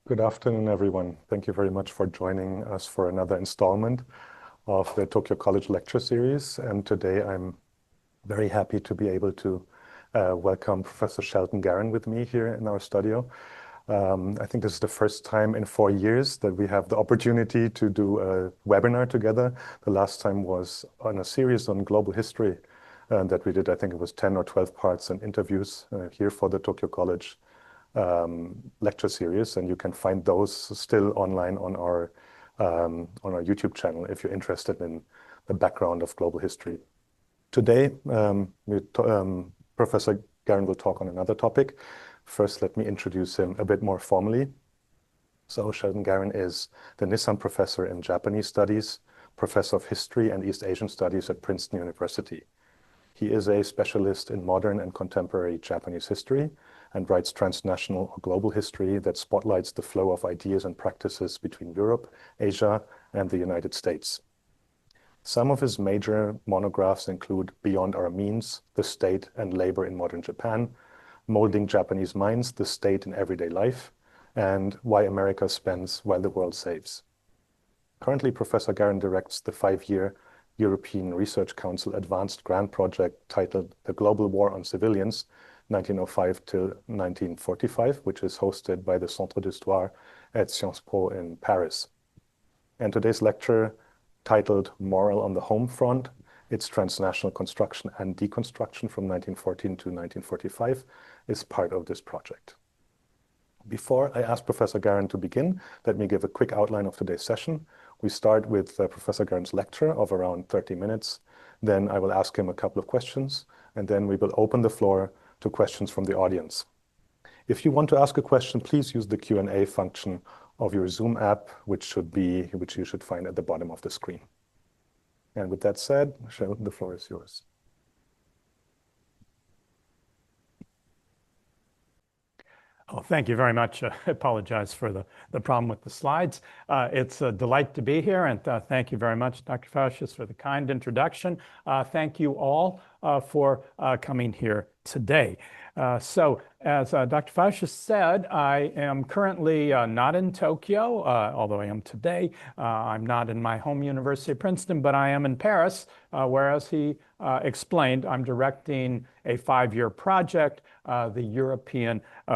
Good afternoon, everyone. Thank you very much for joining us for another installment of the Tokyo College Lecture Series. And today I'm very happy to be able to welcome Professor Sheldon GARON with me here in our studio. I think this is the first time in 4 years that we have the opportunity to do a webinar together. The last time was on a series on global history that we did. I think it was 10 or 12 parts and interviews here for the Tokyo College lecture series, and you can find those still online on our YouTube channel if you're interested in the background of global history. Today, Professor GARON will talk on another topic. First, let me introduce him a bit more formally. So Sheldon GARON is the Nissan Professor in Japanese Studies, Professor of History and East Asian Studies at Princeton University. He is a specialist in modern and contemporary Japanese history and writes transnational or global history that spotlights the flow of ideas and practices between Europe, Asia, and the United States. Some of his major monographs include Beyond Our Means, The State and Labor in Modern Japan, Molding Japanese Minds, The State in Everyday Life, and Why America Spends While the World Saves. Currently, Professor GARON directs the 5-year European Research Council Advanced Grant Project titled The Global War on Civilians, 1905 to 1945, which is hosted by the Centre d'Histoire at Sciences Po in Paris. And today's lecture, titled Moral on the Home Front, Its Transnational Construction and Deconstruction from 1914 to 1945, is part of this project. Before I ask Professor GARON to begin, let me give a quick outline of today's session. We start with Professor GARON's lecture of around 30 minutes. Then I will ask him a couple of questions, and then we will open the floor to questions from the audience. If you want to ask a question, please use the Q&A function of your Zoom app, which you should find at the bottom of the screen. And with that said, Sheldon, the floor is yours. Oh, thank you very much. I apologize for the problem with the slides. It's a delight to be here, and thank you very much, Dr. Faustus, for the kind introduction. Thank you all for coming here today. So, as Dr. Faustus said, I am currently not in Tokyo, although I am today. I'm not in my home university of Princeton, but I am in Paris, whereas he explained I'm directing a 5-year project,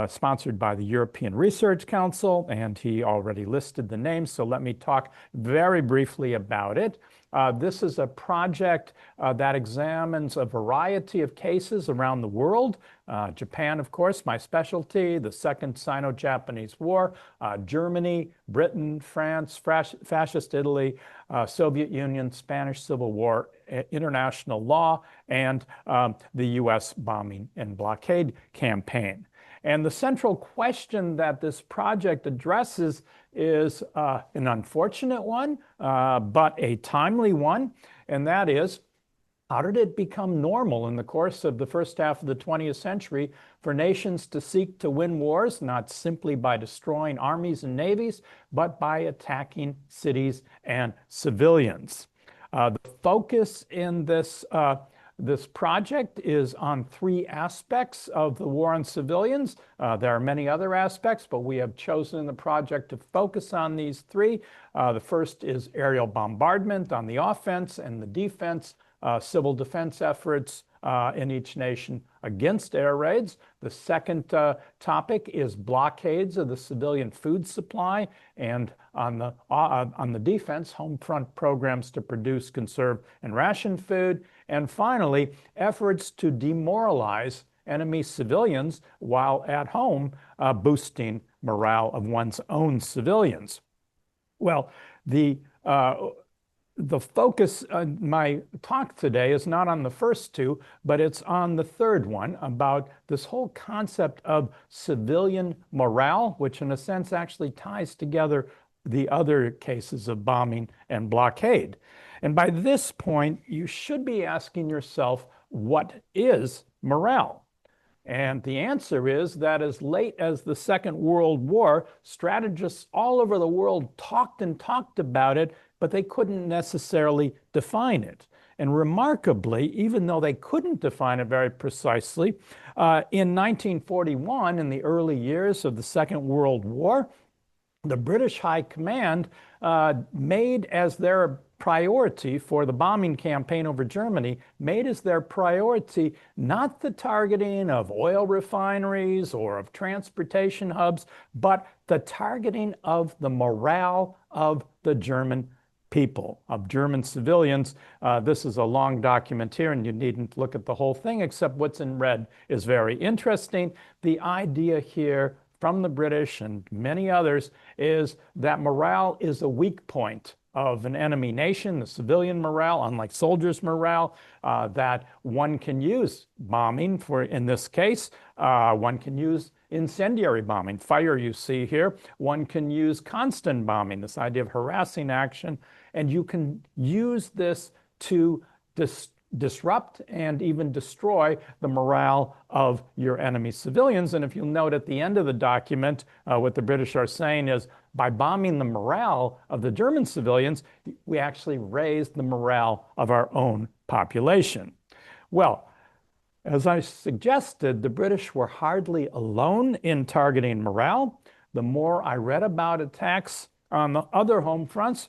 sponsored by the European Research Council, and he already listed the names, so let me talk very briefly about it. This is a project that examines a variety of cases around the world. Japan, of course, my specialty, the Second Sino-Japanese War, Germany, Britain, France, Fascist Italy, Soviet Union, Spanish Civil War, international law, and the US bombing and blockade campaign. And the central question that this project addresses is an unfortunate one, but a timely one, and that is, how did it become normal in the course of the first half of the 20th century for nations to seek to win wars, not simply by destroying armies and navies, but by attacking cities and civilians? The focus in this project is on 3 aspects of the war on civilians. There are many other aspects, but we have chosen in the project to focus on these 3. The first is aerial bombardment on the offense and the defense, civil defense efforts in each nation against air raids. The second topic is blockades of the civilian food supply, and on the defense, home front programs to produce, conserve, and ration food. And finally, efforts to demoralize enemy civilians while at home, boosting morale of one's own civilians. Well, the focus of my talk today is not on the first 2, but it's on the third one, about this whole concept of civilian morale, which in a sense actually ties together the other cases of bombing and blockade. And by this point, you should be asking yourself, what is morale? And the answer is that as late as the Second World War, strategists all over the world talked about it, but they couldn't necessarily define it. And remarkably, even though they couldn't define it very precisely, in 1941, in the early years of the Second World War, the British High Command made as their priority for the bombing campaign over Germany, made as their priority not the targeting of oil refineries or of transportation hubs, but the targeting of the morale of the German people, of German civilians. This is a long document here, and you needn't look at the whole thing, except what's in red is very interesting. The idea here from the British and many others is that morale is a weak point of an enemy nation, the civilian morale, unlike soldiers' morale, that one can use bombing for, in this case, one can use incendiary bombing, fire you see here. One can use constant bombing, this idea of harassing action, and you can use this to disrupt and even destroy the morale of your enemy civilians. And if you'll note at the end of the document, what the British are saying is, by bombing the morale of the German civilians, we actually raised the morale of our own population. Well, as I suggested, the British were hardly alone in targeting morale. The more I read about attacks on the other home fronts,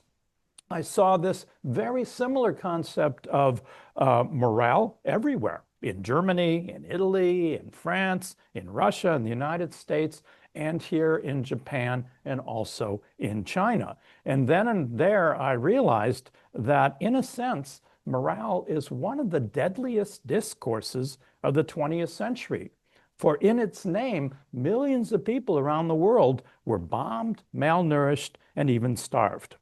I saw this very similar concept of morale everywhere, in Germany, in Italy, in France, in Russia, in the United States, and here in Japan, and also in China. And then and there, I realized that, in a sense, morale is one of the deadliest discourses of the 20th century. For in its name, millions of people around the world were bombed, malnourished, and even starved.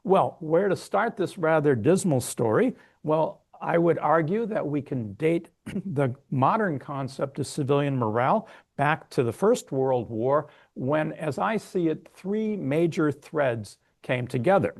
Well, where to start this rather dismal story? Well, I would argue that we can date the modern concept of civilian morale back to the First World War, when, as I see it, three major threads came together.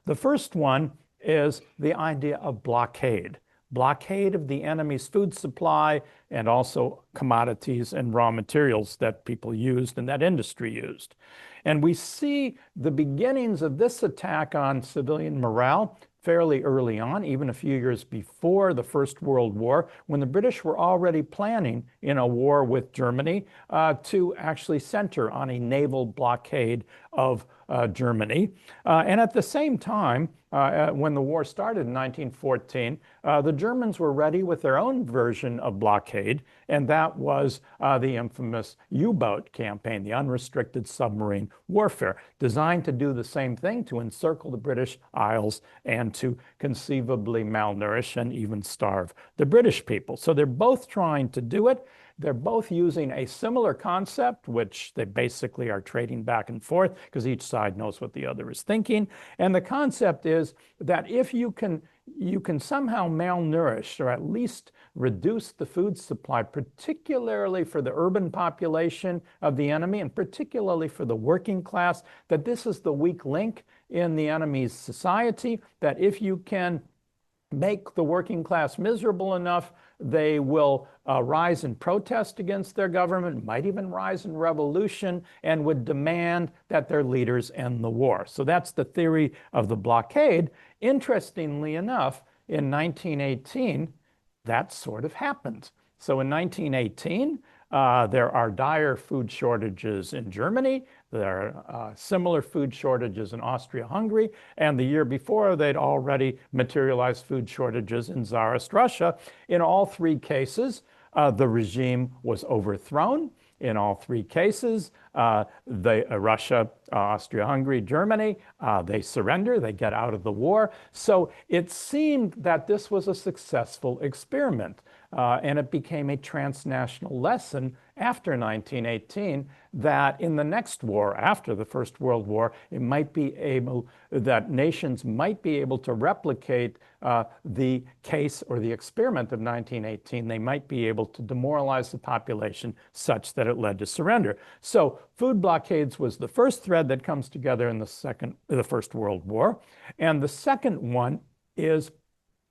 The first one is the idea of blockade. Blockade of the enemy's food supply and also commodities and raw materials that people used and that industry used. And we see the beginnings of this attack on civilian morale fairly early on, even a few years before the First World War, when the British were already planning in a war with Germany to actually center on a naval blockade of Germany. And at the same time, when the war started in 1914, the Germans were ready with their own version of blockade, and that was the infamous U-boat campaign, the unrestricted submarine warfare, designed to do the same thing, to encircle the British Isles and to conceivably malnourish and even starve the British people. So they're both trying to do it. They're both using a similar concept, which they basically are trading back and forth because each side knows what the other is thinking. And the concept is that if you can somehow malnourish or at least reduce the food supply, particularly for the urban population of the enemy and particularly for the working class, that this is the weak link in the enemy's society, that if you can make the working class miserable enough, they will rise in protest against their government, might even rise in revolution, and would demand that their leaders end the war. So that's the theory of the blockade. Interestingly enough, in 1918, that sort of happened. So in 1918, there are dire food shortages in Germany. There are similar food shortages in Austria-Hungary. And the year before, they'd already materialized food shortages in Tsarist Russia. In all three cases, the regime was overthrown. In all three cases, Russia, Austria-Hungary, Germany, they surrender, they get out of the war. So it seemed that this was a successful experiment. And it became a transnational lesson after 1918 that in the next war, after the First World War, that nations might be able to replicate the case or the experiment of 1918. They might be able to demoralize the population such that it led to surrender. So food blockades was the first thread that comes together in the First World War. And the second one is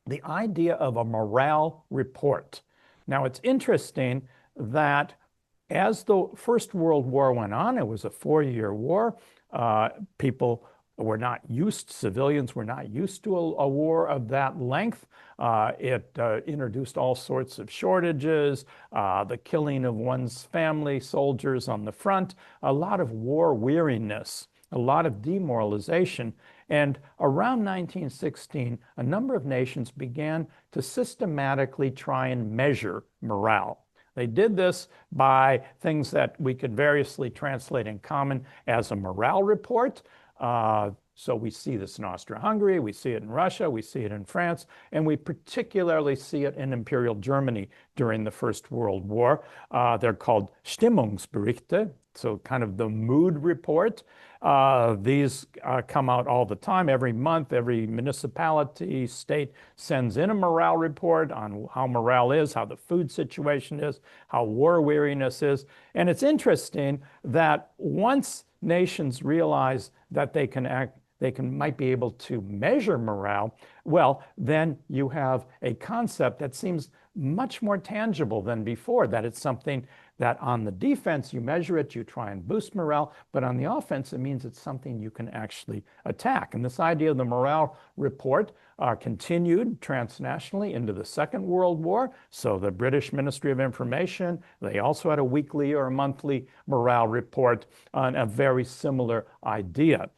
the idea of a morale report. Now, it's interesting that as the First World War went on, it was a 4-year war, people civilians were not used to a war of that length. It introduced all sorts of shortages, the killing of one's family, soldiers on the front, a lot of war weariness, a lot of demoralization. And around 1916, a number of nations began to systematically try and measure morale. They did this by things that we could variously translate in common as a morale report. So we see this in Austria-Hungary, we see it in Russia, we see it in France, and we particularly see it in Imperial Germany during the First World War. They're called Stimmungsberichte, so kind of the mood report. These come out all the time. Every month, every municipality, state sends in a morale report on how morale is, how the food situation is, how war weariness is. And it's interesting that once nations realize that might be able to measure morale, well, then you have a concept that seems much more tangible than before, that it's something that on the defense, you measure it, you try and boost morale, but on the offense, it means it's something you can actually attack. And this idea of the morale report continued transnationally into the Second World War. So the British Ministry of Information, they also had a weekly or a monthly morale report on a very similar idea.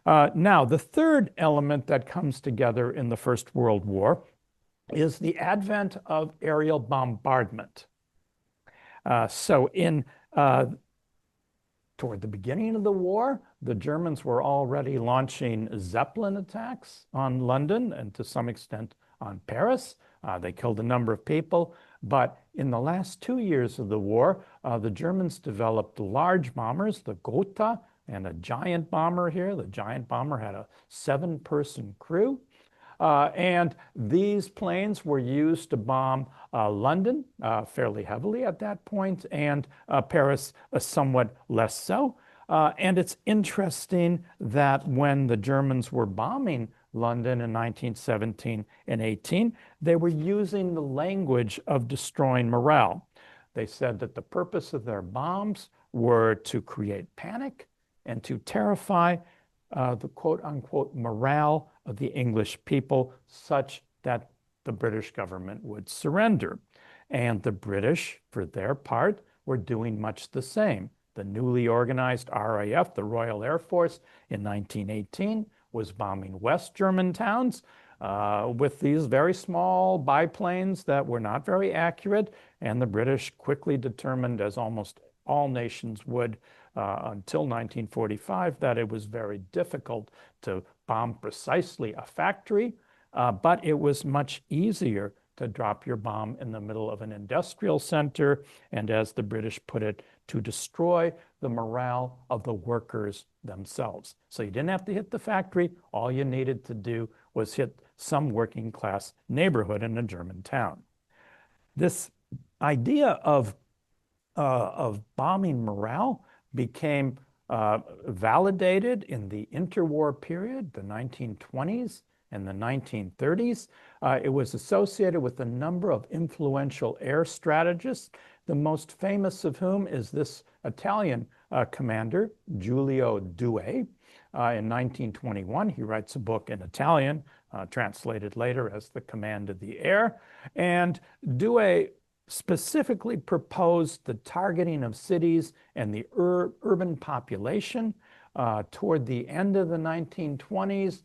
Now, the third element that comes together in the First World War is the advent of aerial bombardment. Toward the beginning of the war, the Germans were already launching Zeppelin attacks on London and to some extent on Paris. They killed a number of people. But in the last 2 years of the war, the Germans developed large bombers, the Gotha, and a giant bomber here. The giant bomber had a 7-person crew. And these planes were used to bomb London fairly heavily at that point, and Paris somewhat less so. And it's interesting that when the Germans were bombing London in 1917 and 18, they were using the language of destroying morale. They said that the purpose of their bombs were to create panic and to terrify the quote-unquote morale of the English people such that the British government would surrender. And the British, for their part, were doing much the same. The newly organized RAF, the Royal Air Force, in 1918 was bombing West German towns with these very small biplanes that were not very accurate, and the British quickly determined, as almost all nations would until 1945, that it was very difficult to bomb precisely a factory, but it was much easier to drop your bomb in the middle of an industrial center, and as the British put it, to destroy the morale of the workers themselves. So you didn't have to hit the factory. All you needed to do was hit some working class neighborhood in a German town. This idea of bombing morale became validated in the interwar period, the 1920s and the 1930s. It was associated with a number of influential air strategists, the most famous of whom is this Italian commander, Giulio Due. In 1921, he writes a book in Italian, translated later as The Command of the Air. And Due specifically proposed the targeting of cities and the urban population. Toward the end of the 1920s,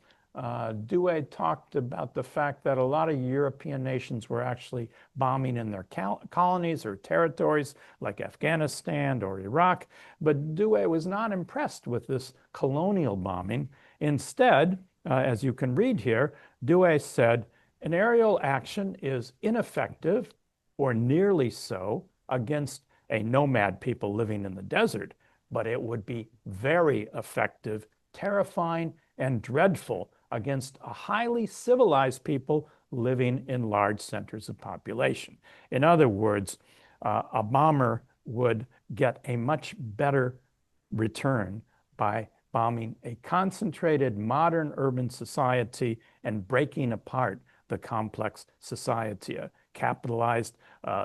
Due talked about the fact that a lot of European nations were actually bombing in their colonies or territories like Afghanistan or Iraq, but Due was not impressed with this colonial bombing. Instead, as you can read here, Due said, an aerial action is ineffective or nearly so against a nomad people living in the desert, but it would be very effective, terrifying, and dreadful against a highly civilized people living in large centers of population. In other words, a bomber would get a much better return by bombing a concentrated modern urban society and breaking apart the complex society, a capitalized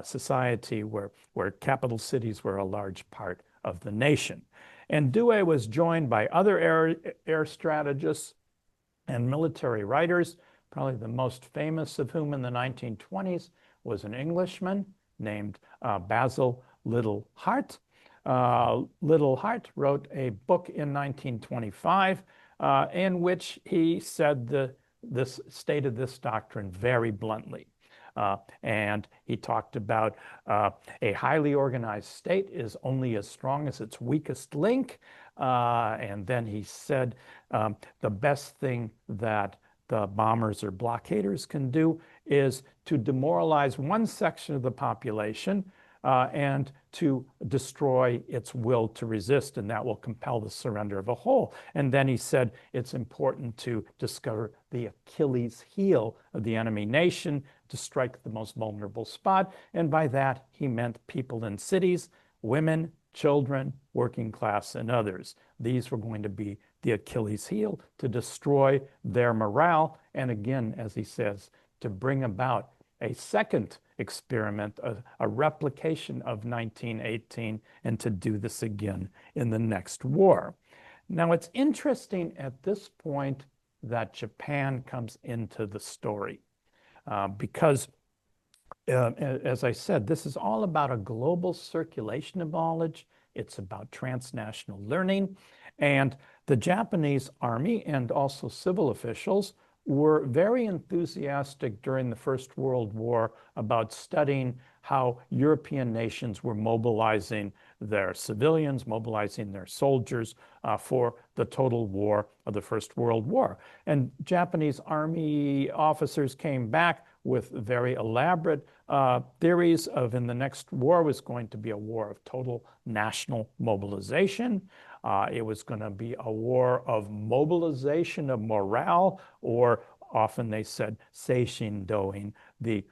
society where capital cities were a large part of the nation. And Dewey was joined by other air strategists and military writers, probably the most famous of whom in the 1920s was an Englishman named Basil Liddell Hart. Liddell Hart wrote a book in 1925 in which he said stated this doctrine very bluntly. And he talked about a highly organized state is only as strong as its weakest link. And then he said the best thing that the bombers or blockaders can do is to demoralize one section of the population and to destroy its will to resist, and that will compel the surrender of a whole. And then he said it's important to discover the Achilles heel of the enemy nation to strike the most vulnerable spot. And by that, he meant people in cities, women, children, working class, and others. These were going to be the Achilles heel to destroy their morale. And again, as he says, to bring about a second experiment, a replication of 1918, and to do this again in the next war. Now, it's interesting at this point that Japan comes into the story because, as I said, this is all about a global circulation of knowledge. It's about transnational learning. And the Japanese army and also civil officials were very enthusiastic during the First World War about studying how European nations were mobilizing their civilians, mobilizing their soldiers for the total war of the First World War. And Japanese army officers came back with very elaborate theories of in the next war was going to be a war of total national mobilization. It was going to be a war of mobilization of morale, or often they said seishindoing, the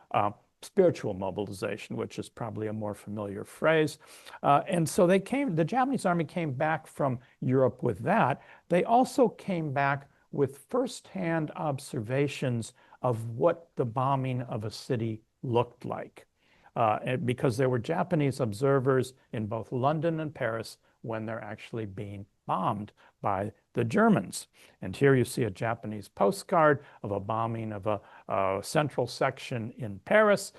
spiritual mobilization, which is probably a more familiar phrase. And so the Japanese army came back from Europe with that. They also came back with firsthand observations of what the bombing of a city looked like. Because there were Japanese observers in both London and Paris when they're actually being bombed by the Germans. And here you see a Japanese postcard of a bombing of a central section in Paris.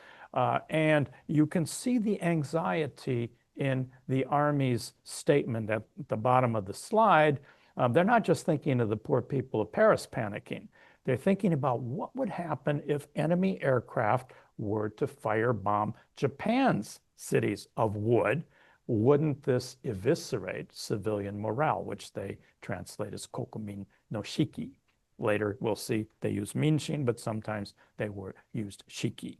And you can see the anxiety in the Army's statement at the bottom of the slide. They're not just thinking of the poor people of Paris panicking. They're thinking about what would happen if enemy aircraft were to firebomb Japan's cities of wood. Wouldn't this eviscerate civilian morale, which they translate as kokumin no shiki? Later, we'll see they use minshin, but sometimes they were used shiki.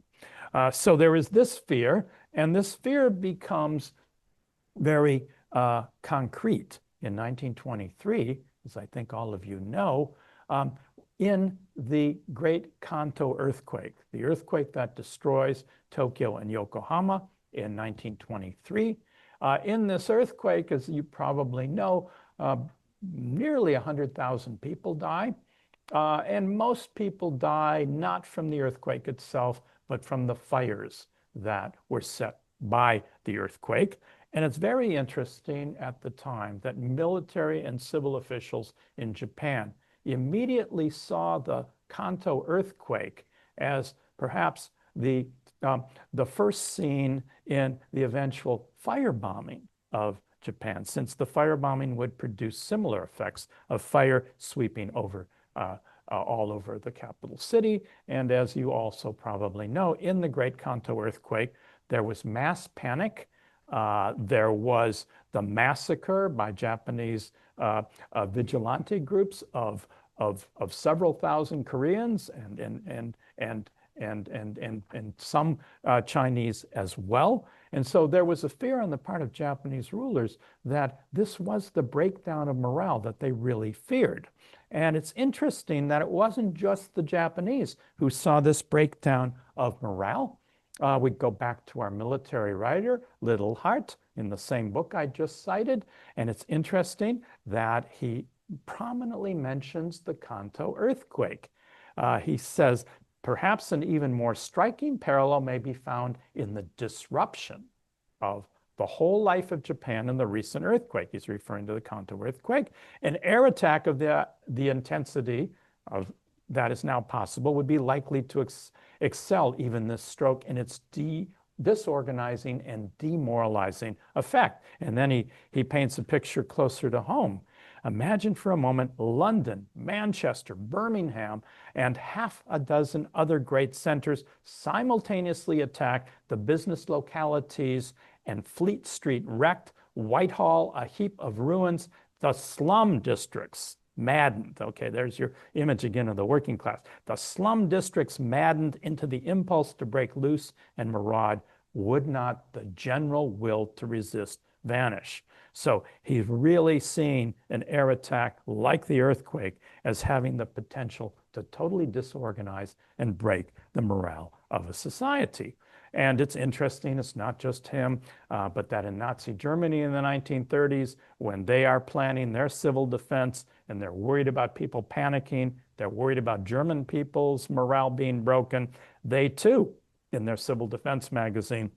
So there is this fear, and this fear becomes very concrete. In 1923, as I think all of you know, in the Great Kanto earthquake, the earthquake that destroys Tokyo and Yokohama in 1923, in this earthquake, as you probably know, nearly 100,000 people die. And most people die not from the earthquake itself, but from the fires that were set by the earthquake. And it's very interesting at the time that military and civil officials in Japan immediately saw the Kanto earthquake as perhaps the first scene in the eventual firebombing of Japan, since the firebombing would produce similar effects of fire sweeping over all over the capital city. And as you also probably know, in the Great Kanto earthquake, there was mass panic. There was the massacre by Japanese vigilante groups of several thousand Koreans and some Chinese as well. And so there was a fear on the part of Japanese rulers that this was the breakdown of morale that they really feared. And it's interesting that it wasn't just the Japanese who saw this breakdown of morale. We go back to our military writer, Liddell Hart, in the same book I just cited. And it's interesting that he prominently mentions the Kanto earthquake. He says, perhaps an even more striking parallel may be found in the disruption of the whole life of Japan in the recent earthquake. He's referring to the Kanto earthquake. An air attack of the intensity of that is now possible would be likely to excel even this stroke in its disorganizing and demoralizing effect. And then he paints a picture closer to home. Imagine for a moment London, Manchester, Birmingham, and half a dozen other great centers simultaneously attacked, the business localities and Fleet Street wrecked, Whitehall a heap of ruins, the slum districts maddened. Okay, there's your image again of the working class. The slum districts maddened into the impulse to break loose and maraud. Would not the general will to resist vanish? So he's really seeing an air attack like the earthquake as having the potential to totally disorganize and break the morale of a society. And it's interesting, it's not just him, but that in Nazi Germany in the 1930s, when they are planning their civil defense and they're worried about people panicking, they're worried about German people's morale being broken, they too, in their civil defense magazine,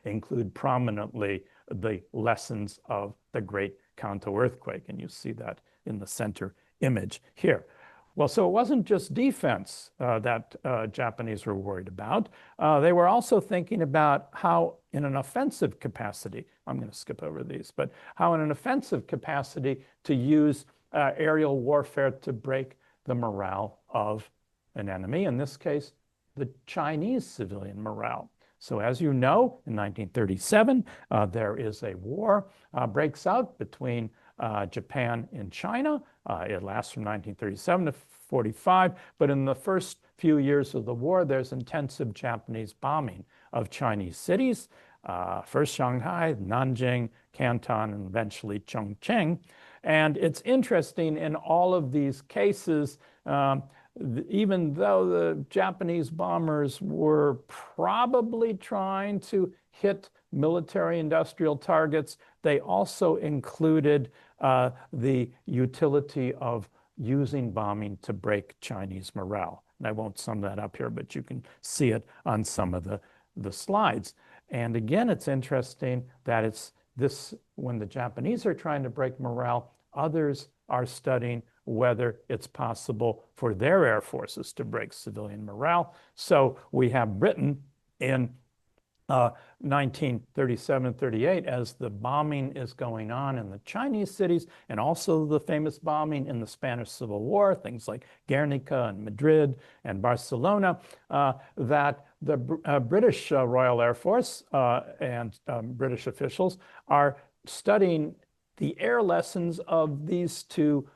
include prominently the lessons of the great Kanto earthquake. And you see that in the center image here. Well, so it wasn't just defense that Japanese were worried about. They were also thinking about how in an offensive capacity, I'm going to skip over these, but how in an offensive capacity to use aerial warfare to break the morale of an enemy, in this case, the Chinese civilian morale. So as you know, in 1937, there is a war breaks out between Japan and China. It lasts from 1937 to 45, but in the first few years of the war, there's intensive Japanese bombing of Chinese cities, first Shanghai, Nanjing, Canton, and eventually Chongqing. And it's interesting in all of these cases, even though the Japanese bombers were probably trying to hit military industrial targets, they also included the utility of using bombing to break Chinese morale. And I won't sum that up here, but you can see it on some of the slides. And again, it's interesting that it's this, when the Japanese are trying to break morale, others are studying whether it's possible for their air forces to break civilian morale. So we have Britain in 1937-38 as the bombing is going on in the Chinese cities, and also the famous bombing in the Spanish Civil War, things like Guernica and Madrid and Barcelona, that the British Royal Air Force and British officials are studying the air lessons of these two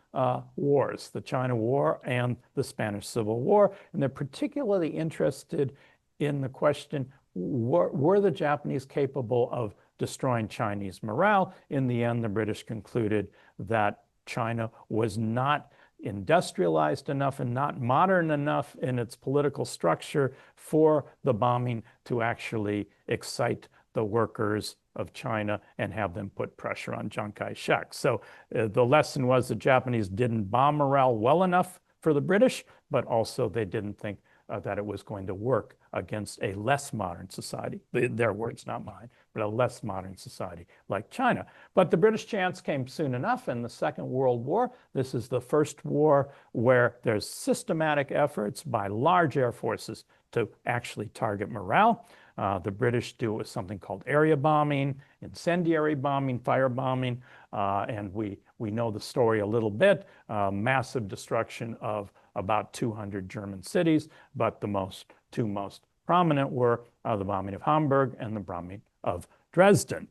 wars, the China War and the Spanish Civil War. And they're particularly interested in the question, were the Japanese capable of destroying Chinese morale? In the end, the British concluded that China was not industrialized enough and not modern enough in its political structure for the bombing to actually excite the workers of China and have them put pressure on Chiang Kai-shek. So the lesson was the Japanese didn't bomb morale well enough for the British, but also they didn't think that it was going to work against a less modern society. Their words, not mine, but a less modern society like China. But the British chance came soon enough in the Second World War. This is the first war where there's systematic efforts by large air forces to actually target morale. The British do it with something called area bombing, incendiary bombing, fire bombing, and we know the story a little bit. Massive destruction of about 200 German cities, but the two most prominent were the bombing of Hamburg and the bombing of Dresden.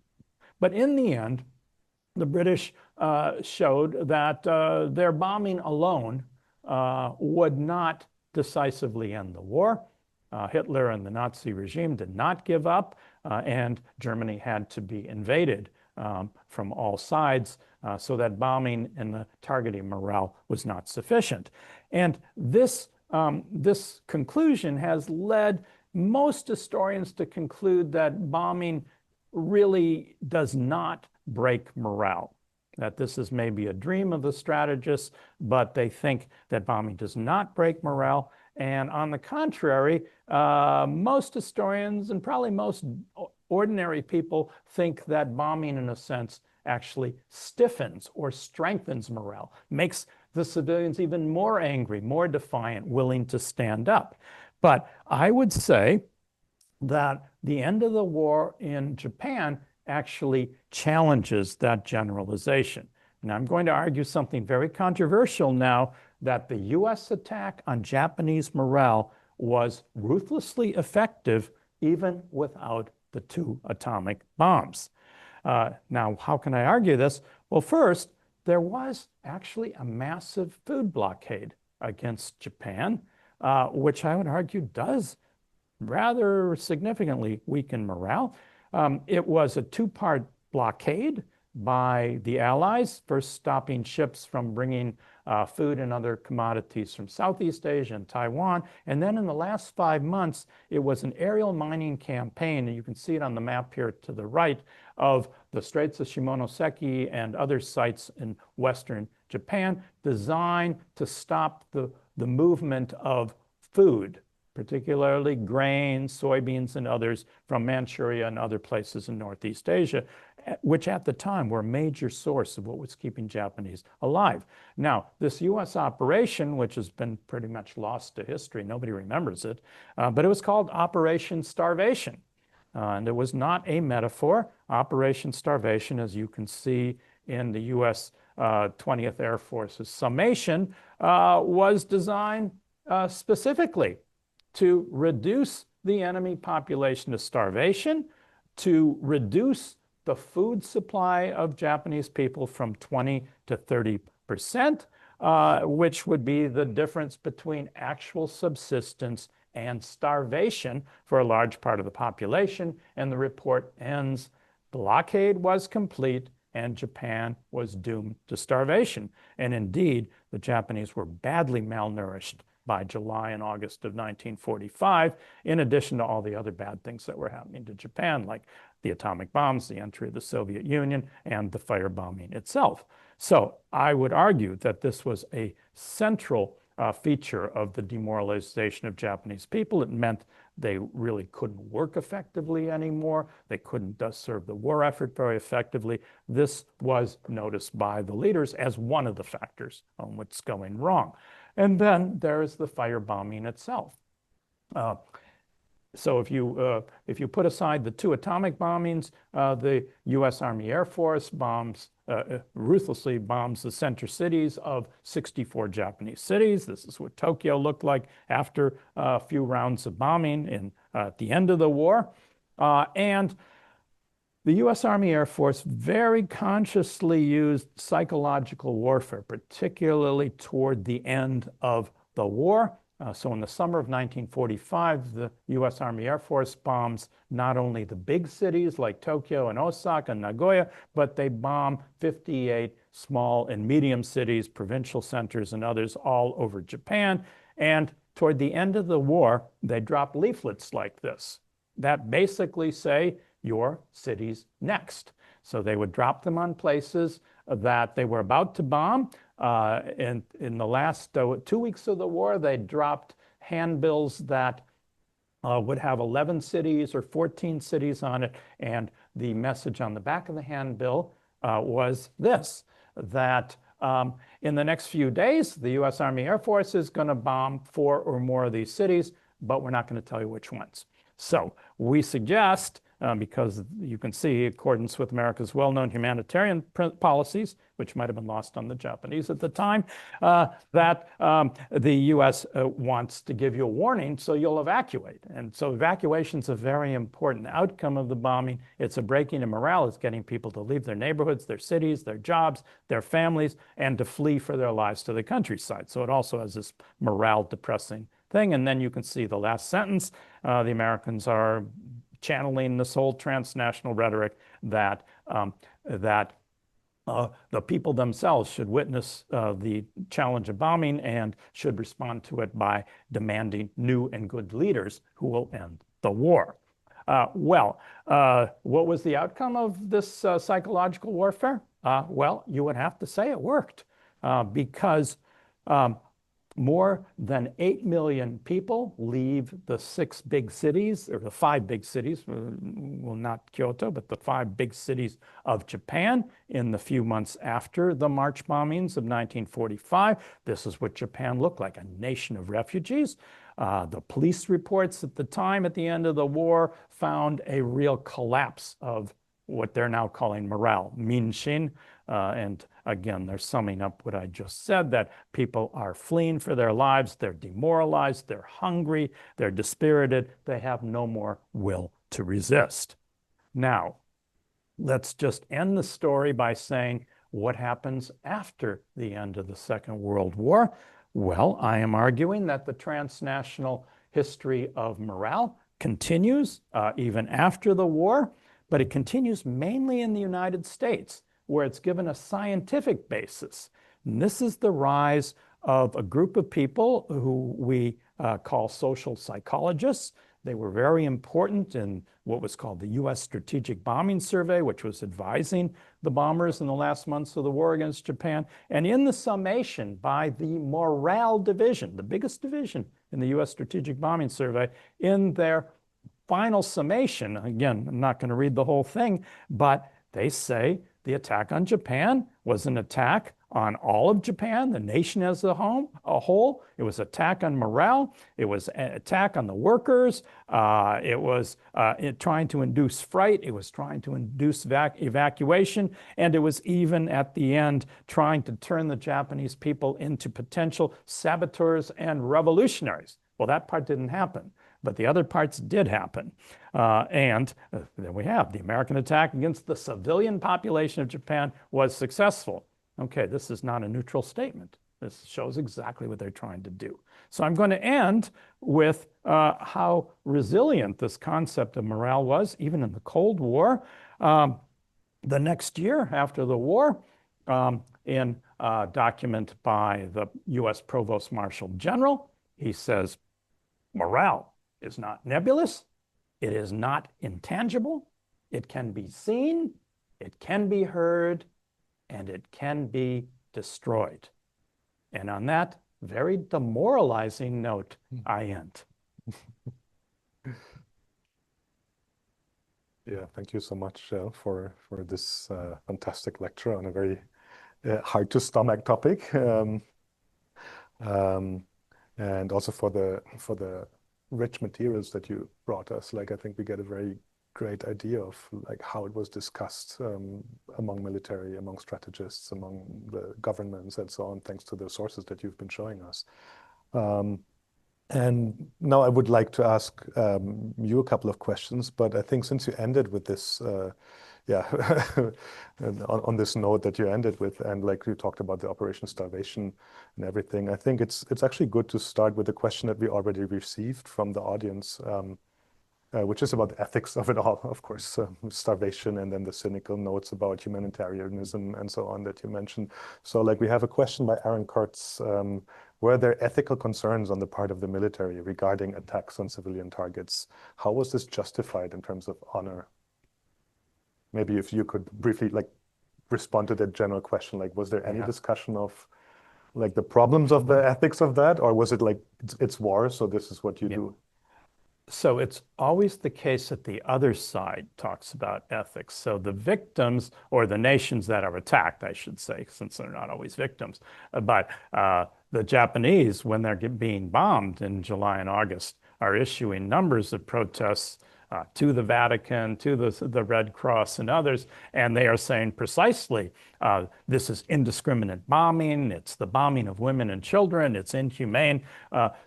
But in the end, the British showed that their bombing alone would not decisively end the war. Hitler and the Nazi regime did not give up, and Germany had to be invaded from all sides, so that bombing and the targeting morale was not sufficient. And this conclusion has led most historians to conclude that bombing really does not break morale, that this is maybe a dream of the strategists, but they think that bombing does not break morale. And on the contrary, most historians and probably most ordinary people think that bombing, in a sense, actually stiffens or strengthens morale, makes the civilians even more angry, more defiant, willing to stand up. But I would say that the end of the war in Japan actually challenges that generalization. And I'm going to argue something very controversial now, that the US attack on Japanese morale was ruthlessly effective even without the 2 atomic bombs. Now, how can I argue this? Well, first, there was actually a massive food blockade against Japan, which I would argue does rather significantly weaken morale. It was a 2-part blockade by the Allies, first stopping ships from bringing food and other commodities from Southeast Asia and Taiwan. And then in the last 5 months, it was an aerial mining campaign, and you can see it on the map here to the right, of the Straits of Shimonoseki and other sites in western Japan, designed to stop the movement of food, particularly grains, soybeans, and others from Manchuria and other places in Northeast Asia, which at the time were a major source of what was keeping Japanese alive. Now, this US operation, which has been pretty much lost to history, nobody remembers it, but it was called Operation Starvation. And it was not a metaphor. Operation Starvation, as you can see in the US 20th Air Force's summation, was designed specifically to reduce the enemy population to starvation, to reduce the food supply of Japanese people from 20 to 30%, which would be the difference between actual subsistence and starvation for a large part of the population. And the report ends, blockade was complete and Japan was doomed to starvation. And indeed, the Japanese were badly malnourished by July and August of 1945, in addition to all the other bad things that were happening to Japan, like the atomic bombs, the entry of the Soviet Union, and the firebombing itself. So I would argue that this was a central feature of the demoralization of Japanese people. It meant they really couldn't work effectively anymore. They couldn't serve the war effort very effectively. This was noticed by the leaders as one of the factors on what's going wrong. And then there's the firebombing itself. So if you put aside the 2 atomic bombings, the U.S. Army Air Force ruthlessly bombs the center cities of 64 Japanese cities. This is what Tokyo looked like after a few rounds of bombing at the end of the war. And the U.S. Army Air Force very consciously used psychological warfare, particularly toward the end of the war. So in the summer of 1945, the U.S. Army Air Force bombs not only the big cities like Tokyo and Osaka and Nagoya, but they bomb 58 small and medium cities, provincial centers, and others all over Japan. And toward the end of the war, they dropped leaflets like this that basically say, your city's next. So they would drop them on places that they were about to bomb. In the last 2 weeks of the war, they dropped handbills that would have 11 cities or 14 cities on it. And the message on the back of the handbill was this, that in the next few days, the U.S. Army Air Force is going to bomb 4 or more of these cities, but we're not going to tell you which ones. So we suggest, because you can see accordance with America's well-known humanitarian policies, which might have been lost on the Japanese at the time, that the U.S. wants to give you a warning so you'll evacuate. And so evacuation is a very important outcome of the bombing. It's a breaking in morale. It's getting people to leave their neighborhoods, their cities, their jobs, their families, and to flee for their lives to the countryside. So it also has this morale-depressing thing. And then you can see the last sentence. The Americans are channeling this whole transnational rhetoric that the people themselves should witness the challenge of bombing and should respond to it by demanding new and good leaders who will end the war. What was the outcome of this psychological warfare? Well, you would have to say it worked because more than 8 million people leave the 6 big cities, or the 5 big cities, well, not Kyoto, but the 5 big cities of Japan in the few months after the March bombings of 1945. This is what Japan looked like, a nation of refugees. The police reports at the time, at the end of the war, found a real collapse of what they're now calling morale, minshin. And again, they're summing up what I just said, that people are fleeing for their lives, they're demoralized, they're hungry, they're dispirited, they have no more will to resist. Now, let's just end the story by saying what happens after the end of the Second World War. Well, I am arguing that the transnational history of morale continues even after the war, but it continues mainly in the United States, where it's given a scientific basis. And this is the rise of a group of people who we call social psychologists. They were very important in what was called the U.S. Strategic Bombing Survey, which was advising the bombers in the last months of the war against Japan. And in the summation by the Morale Division, the biggest division in the U.S. Strategic Bombing Survey, in their final summation, again, I'm not going to read the whole thing, but they say the attack on Japan was an attack on all of Japan, the nation as a whole. It was an attack on morale. It was an attack on the workers. It was trying to induce fright. It was trying to induce evacuation. And it was even at the end trying to turn the Japanese people into potential saboteurs and revolutionaries. Well, that part didn't happen, but the other parts did happen. And then we have the American attack against the civilian population of Japan was successful. Okay, this is not a neutral statement. This shows exactly what they're trying to do. So I'm going to end with how resilient this concept of morale was, even in the Cold War. The next year after the war, in a document by the U.S. Provost Marshal General, he says, morale is not nebulous, it is not intangible, it can be seen, it can be heard, and it can be destroyed. And on that very demoralizing note, I end. Yeah, thank you so much, Shel, for this fantastic lecture on a very hard to stomach topic, and also for the rich materials that you brought us. Like, I think we get a very great idea of like how it was discussed among military, among strategists, among the governments, and so on, thanks to the sources that you've been showing us. And now I would like to ask you a couple of questions, but I think since you ended with this, on this note that you ended with, and like you talked about the Operation Starvation and everything, I think it's actually good to start with a question that we already received from the audience, which is about the ethics of it all, of course, starvation, and then the cynical notes about humanitarianism and so on that you mentioned. So like we have a question by Aaron Kurtz. Were there ethical concerns on the part of the military regarding attacks on civilian targets? How was this justified in terms of honor? Maybe if you could briefly like respond to that general question, like was there any discussion of like the problems of the ethics of that, or was it like it's war, so this is what you do? So it's always the case that the other side talks about ethics. So the victims, or the nations that are attacked, I should say, since they're not always victims, but the Japanese, when they're being bombed in July and August, are issuing numbers of protests to the Vatican, to the Red Cross and others, and they are saying precisely, this is indiscriminate bombing, it's the bombing of women and children, it's inhumane.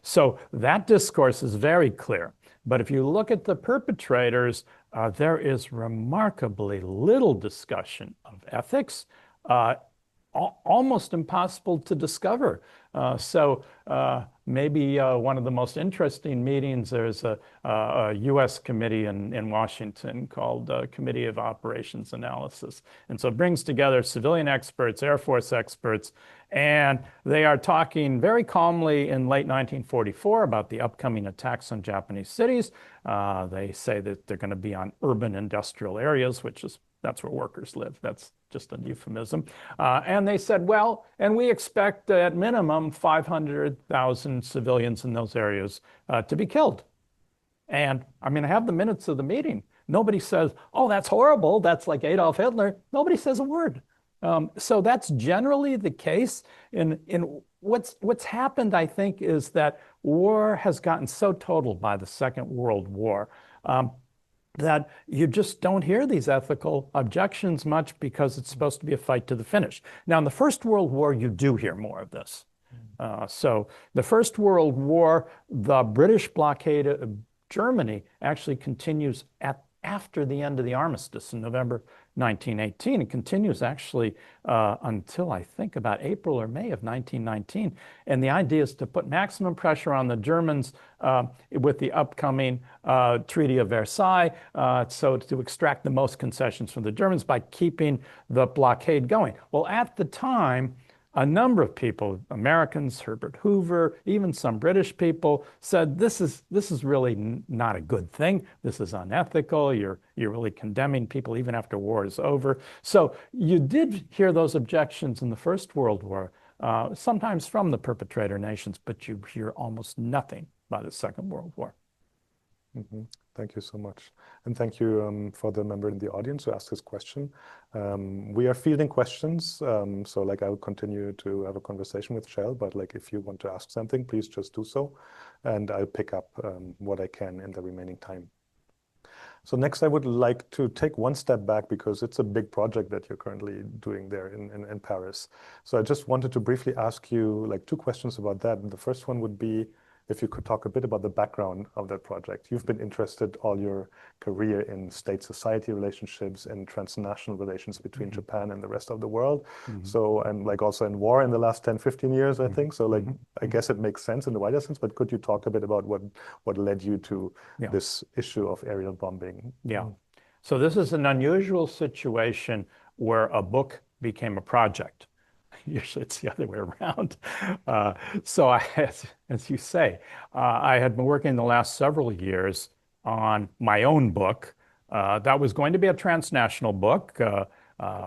So that discourse is very clear. But if you look at the perpetrators, there is remarkably little discussion of ethics, almost impossible to discover. So maybe one of the most interesting meetings, there's a U.S. committee in Washington called Committee of Operations Analysis. And so it brings together civilian experts, Air Force experts, and they are talking very calmly in late 1944 about the upcoming attacks on Japanese cities. They say that they're going to be on urban industrial areas, which is That's where workers live. That's just a euphemism. And they said, well, and we expect at minimum 500,000 civilians in those areas to be killed. And I mean, I have the minutes of the meeting. Nobody says, oh, that's horrible. That's like Adolf Hitler. Nobody says a word. So that's generally the case. In what's happened, I think, is that war has gotten so total by the Second World War that you just don't hear these ethical objections much because it's supposed to be a fight to the finish. Now, in the First World War, you do hear more of this. So the First World War, the British blockade of Germany actually continues after the end of the armistice in November 1918. It continues actually until I think about April or May of 1919. And the idea is to put maximum pressure on the Germans with the upcoming Treaty of Versailles, so to extract the most concessions from the Germans by keeping the blockade going. Well, at the time, a number of people, Americans, Herbert Hoover, even some British people, said this is really not a good thing. This is unethical. You're really condemning people even after war is over. So you did hear those objections in the First World War, sometimes from the perpetrator nations, but you hear almost nothing by the Second World War. Mm-hmm. Thank you so much. And thank you for the member in the audience who asked this question. We are fielding questions, so like I'll continue to have a conversation with Shell, but like if you want to ask something, please just do so. And I'll pick up what I can in the remaining time. So next I would like to take one step back because it's a big project that you're currently doing there in Paris. So I just wanted to briefly ask you like two questions about that. And the first one would be, if you could talk a bit about the background of that project. You've been interested all your career in state-society relationships and transnational relations between Japan and the rest of the world. So, and like also in war in the last 10, 15 years, I think. So like, I guess it makes sense in the wider sense, but could you talk a bit about what led you to this issue of aerial bombing? Yeah. So this is an unusual situation where a book became a project. Usually it's the other way around. So as you say, I had been working the last several years on my own book. That was going to be a transnational book,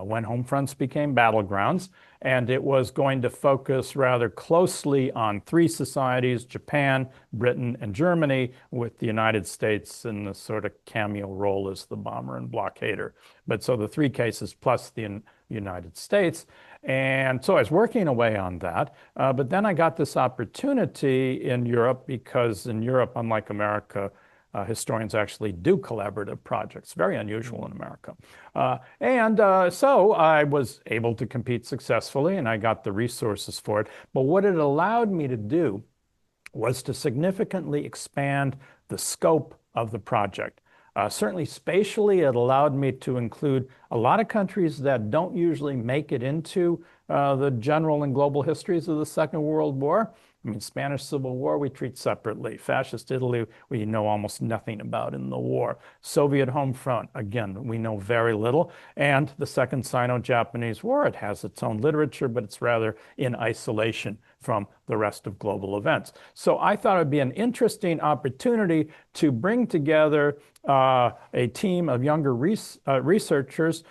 when home fronts became battlegrounds. And it was going to focus rather closely on three societies, Japan, Britain, and Germany, with the United States in the sort of cameo role as the bomber and blockader. But so the three cases plus the United States. And so I was working away on that. But then I got this opportunity in Europe because in Europe, unlike America, historians actually do collaborative projects. Very unusual in America. So I was able to compete successfully and I got the resources for it. But what it allowed me to do was to significantly expand the scope of the project. Certainly spatially, it allowed me to include a lot of countries that don't usually make it into the general and global histories of the Second World War. I mean, Spanish Civil War, we treat separately. Fascist Italy, we know almost nothing about in the war. Soviet home front, again, we know very little. And the Second Sino-Japanese War, it has its own literature, but it's rather in isolation from the rest of global events. So I thought it would be an interesting opportunity to bring together a team of younger researchers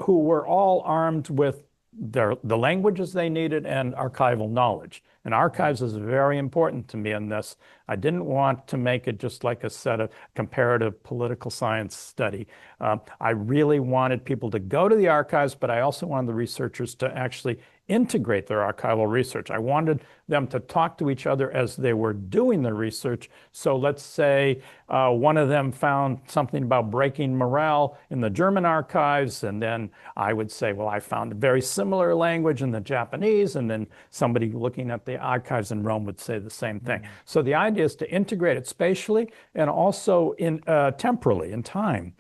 who were all armed with the languages they needed and archival knowledge. And archives is very important to me in this. I didn't want to make it just like a set of comparative political science study. I really wanted people to go to the archives, but I also wanted the researchers to actually integrate their archival research. I wanted them to talk to each other as they were doing the research. So let's say one of them found something about breaking morale in the German archives, and then I would say, well, I found a very similar language in the Japanese, and then somebody looking at the archives in Rome would say the same thing. So the idea is to integrate it spatially and also temporally, in time.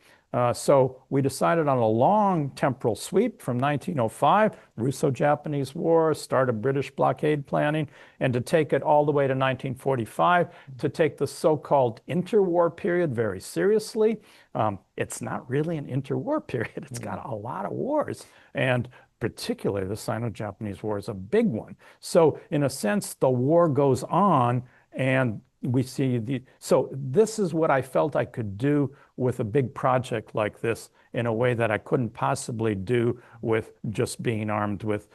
So we decided on a long temporal sweep from 1905, Russo-Japanese War, start of British blockade planning, and to take it all the way to 1945, to take the so-called interwar period very seriously. It's not really an interwar period. It's got a lot of wars. And particularly the Sino-Japanese War is a big one. So in a sense, the war goes on and we see so this is what I felt I could do with a big project like this in a way that I couldn't possibly do with just being armed with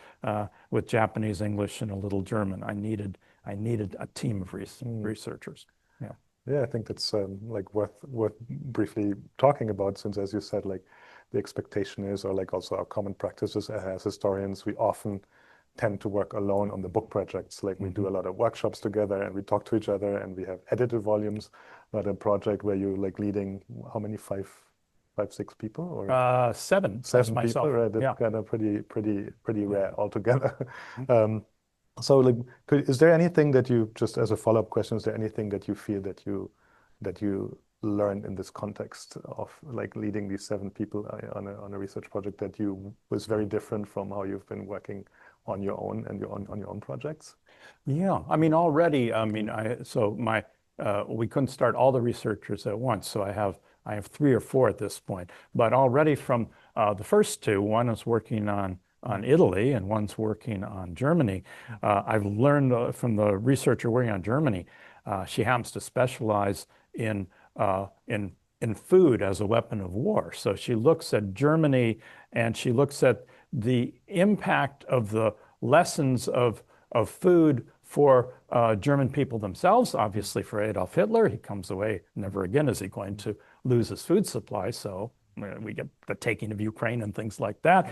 Japanese, English, and a little German. I needed a team of researchers. Yeah. Yeah, I think that's like worth briefly talking about, since, as you said, like the expectation is, or like also our common practices as historians, we often tend to work alone on the book projects. Like we do a lot of workshops together and we talk to each other and we have edited volumes. Not a project where you like leading how many, five, six people, or seven seven myself. people, right? That's Yeah. kind of pretty rare altogether. So like, is there anything that you, just as a follow-up question, is there anything that you feel that you learned in this context of like leading these seven people on a research project that was very different from how you've been working on your own and on your own projects? Yeah, I mean, already, I mean, we couldn't start all the researchers at once, so I have 3 or 4 at this point. But already from the first 2, one is working on Italy and one's working on Germany. I've learned from the researcher working on Germany, she happens to specialize in food as a weapon of war. So she looks at Germany and she looks at the impact of the lessons of food for German people themselves. Obviously, for Adolf Hitler, he comes away, never again is he going to lose his food supply. So we get the taking of Ukraine and things like that.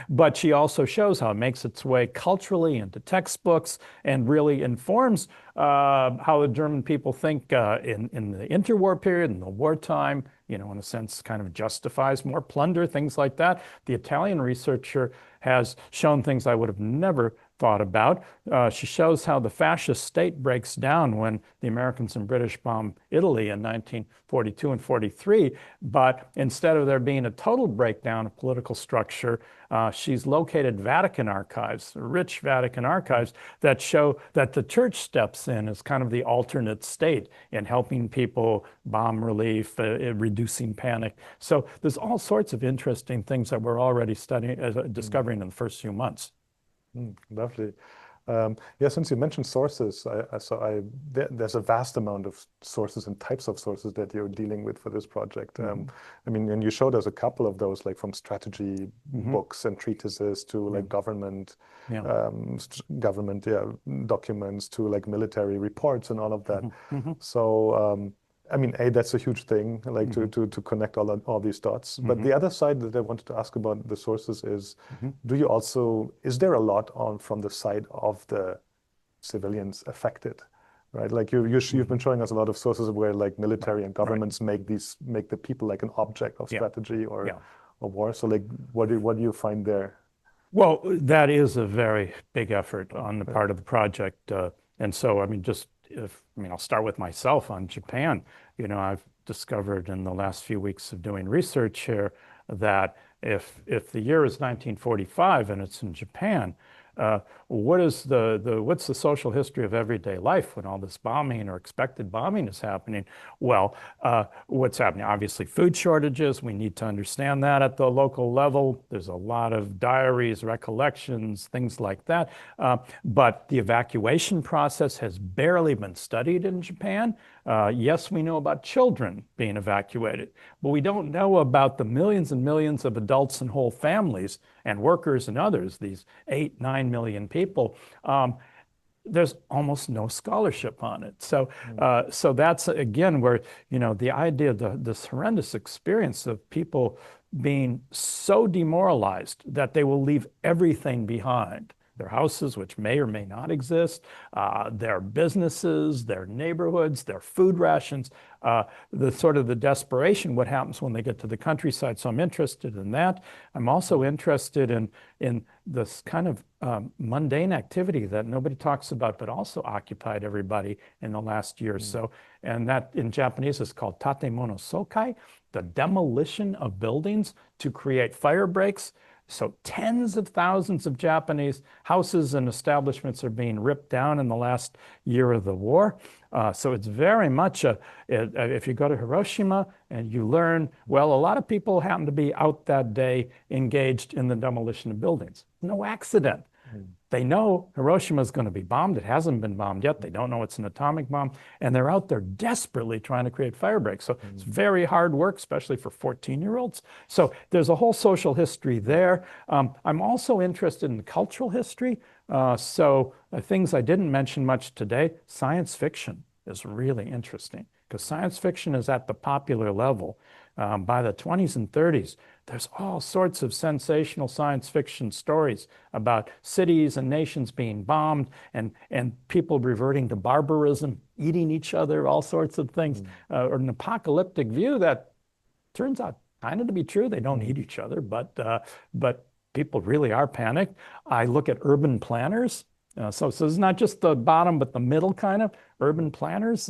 But she also shows how it makes its way culturally into textbooks and really informs how the German people think in the interwar period, in the wartime, in a sense, kind of justifies more plunder, things like that. The Italian researcher has shown things I would have never thought about. She shows how the fascist state breaks down when the Americans and British bomb Italy in 1942 and 43. But instead of there being a total breakdown of political structure, she's located Vatican archives, rich Vatican archives, that show that the church steps in as kind of the alternate state in helping people, bomb relief, reducing panic. So there's all sorts of interesting things that we're already studying, discovering in the first few months. Lovely. Yeah, since you mentioned sources, there's a vast amount of sources and types of sources that you're dealing with for this project. I mean, and you showed us a couple of those, like from strategy books and treatises to like government documents to like military reports and all of that. So I mean, that's a huge thing, like to connect all these dots. But the other side that I wanted to ask about the sources is, is there a lot from the side of the civilians affected, right? Like you've been showing us a lot of sources where like military and governments make the people like an object of strategy or war. So like, what do you find there? Well, that is a very big effort on the part of the project. And so, I mean, I'll start with myself on Japan. I've discovered in the last few weeks of doing research here that if the year is 1945 and it's in Japan, what's the social history of everyday life when all this bombing or expected bombing is happening? Well, what's happening? Obviously, food shortages. We need to understand that at the local level. There's a lot of diaries, recollections, things like that. But the evacuation process has barely been studied in Japan. Yes, we know about children being evacuated, but we don't know about the millions and millions of adults and whole families and workers and others, these 8-9 million people. There's almost no scholarship on it. So that's, again, where, the idea of this horrendous experience of people being so demoralized that they will leave everything behind. Their houses, which may or may not exist, their businesses, their neighborhoods, their food rations, the desperation, what happens when they get to the countryside. So I'm interested in that. I'm also interested in this kind of mundane activity that nobody talks about, but also occupied everybody in the last year or so. And that in Japanese is called tatemono sokai, the demolition of buildings to create fire breaks. So tens of thousands of Japanese houses and establishments are being ripped down in the last year of the war. So it's very much if you go to Hiroshima and you learn, well, a lot of people happen to be out that day engaged in the demolition of buildings. No accident. They know Hiroshima is going to be bombed. It hasn't been bombed yet. They don't know it's an atomic bomb. And they're out there desperately trying to create fire breaks. So it's very hard work, especially for 14-year-olds. So there's a whole social history there. I'm also interested in cultural history. Things I didn't mention much today, science fiction is really interesting because science fiction is at the popular level. By the 20s and 30s, there's all sorts of sensational science fiction stories about cities and nations being bombed and people reverting to barbarism, eating each other, all sorts of things, or an apocalyptic view that turns out kind of to be true. They don't eat each other, but people really are panicked. I look at urban planners. So it's not just the bottom, but the middle kind of urban planners,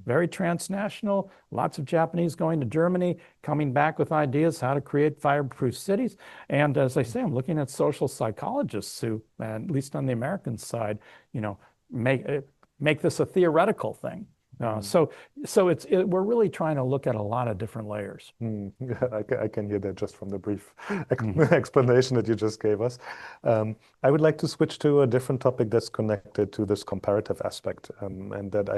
very transnational, lots of Japanese going to Germany, coming back with ideas how to create fireproof cities. And as I say, I'm looking at social psychologists who, at least on the American side, make this a theoretical thing. We're really trying to look at a lot of different layers. I can hear that just from the brief explanation that you just gave us. I would like to switch to a different topic that's connected to this comparative aspect, and that